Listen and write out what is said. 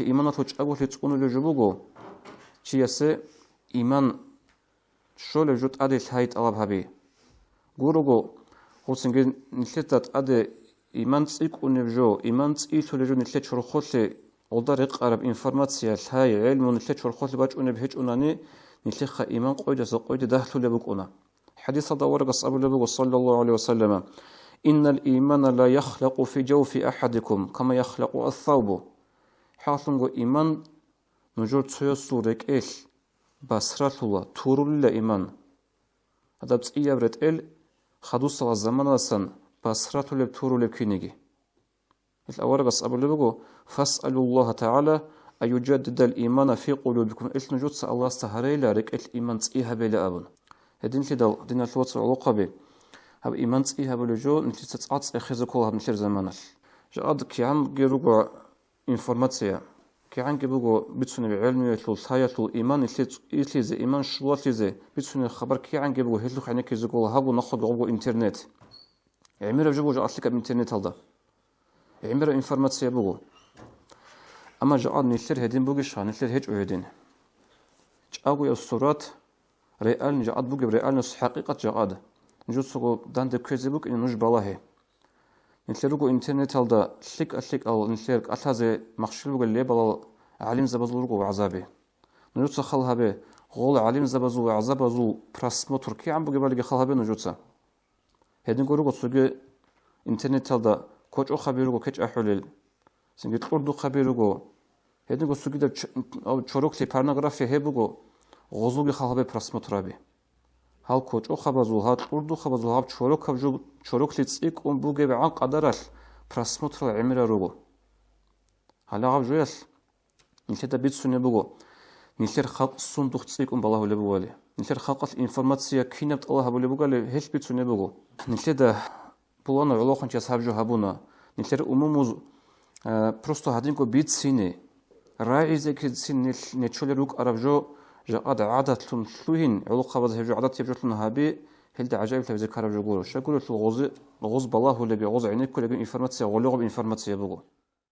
إيمانات وجأبو لتقون لجبوجو شيء إيمان شول جوت أدي الهايت ألاب هبي جوروجو هوسنجن نتلتات أدي إيمان تسيك ونبجو إيمان تسيتو لجو نتلت شرخوت ولدرق أرب إنفورماتيا الهاي علم نتلت شرخوت باج ونبهج أناني نتلخ إيمان قويدة سقويدة دهلو لبوك أنا حديث دورق أصحاب لبوك صلى الله عليه وسلم إن الإيمان لا يخلق في جوف أحدكم كما يخلق الثوب حاصلنغو إيمان نجور تسويا سورك إل بسرات الله تورول إيمان هذا بسئية برد إل خدو صلاة زمان لسن بسرات الله تورول كينيجي الأورق أصحاب لبوكو فاسألوا الله تعالى أن يجدد الإيمان في قلوبكم إل نجور تسأل الله استهري لارك إل إيمان تسئيها بلا أبن هدين لدل دين الوطس العلقبي هب إيمان تسئيها بلجو نتي تتعطس إخيزكولها بنشير زمانش جاءد كيان جيروغو إنفورماتيا كيان جيروغو بتسوني بعلمي يتلو الثاية الإيمان يتليزي إيمان شوات ليزي بتسوني خبر كيان جيروغو هيتلو خاني كيزكولها هابو نخد غوغو إنترنت عميرا بجوغو جاء أطلق بإنترنت هالدا عميرا إنفورماتيا بوغو أما جاءد نتلر هدين بوغيشها نتلر هيج أهدين جاءغو يصورات ريال جاءد بوغي بريال نص حقيقة جاءد نجوسو دان دي كويزي بوك إنو نج بالاهي نتلروغو إنترنت هالدا شليك أشليك أو نتلرك أتلازي مخشلوغو اللي بالا عليم زبازلوغو وعذابي نجوسو خالها بي غول عليم زبازو وعذابازو براسموتر كي عم بوغي بالغي خالها بي نجوسو هيدن غوروغو سوغي إنترنت هالدا كوچ أو خبيروغو كيچ أحوليل سنجي تقردو خبيروغو هيدن غو سوغي دا چوروكلي порнография هيبوغو غوزوغي خالها بي براسموترابي هل كوچ أو خبازو هات أردو خبازو هات چوروك لتسيك بوغي بعان قدرال براسموتر عميرا روغو هلا غاب جويل نتلتا بيت سوني بوغو نتلر خلق الصندوق تسيك بالله لبوالي نتلر خلق الانفورماتسيا كينبت الله بولي هيش بيت سوني بوغو نتلتا بولانا علوخن چاس هابجو هابونا نتلر أموموز просто هادينكو بيت سيني راعي زيكي سين نتشولي روك أرابجو جاءد عادة لوهين علوق خبز هجو عادة يبجو هابي هل ده عجائب تبذكر رجوع شكله غوز بالله ولا بيغوز عينك كل بين إنفورماتيا غلوغ بإنفورماتيا بقول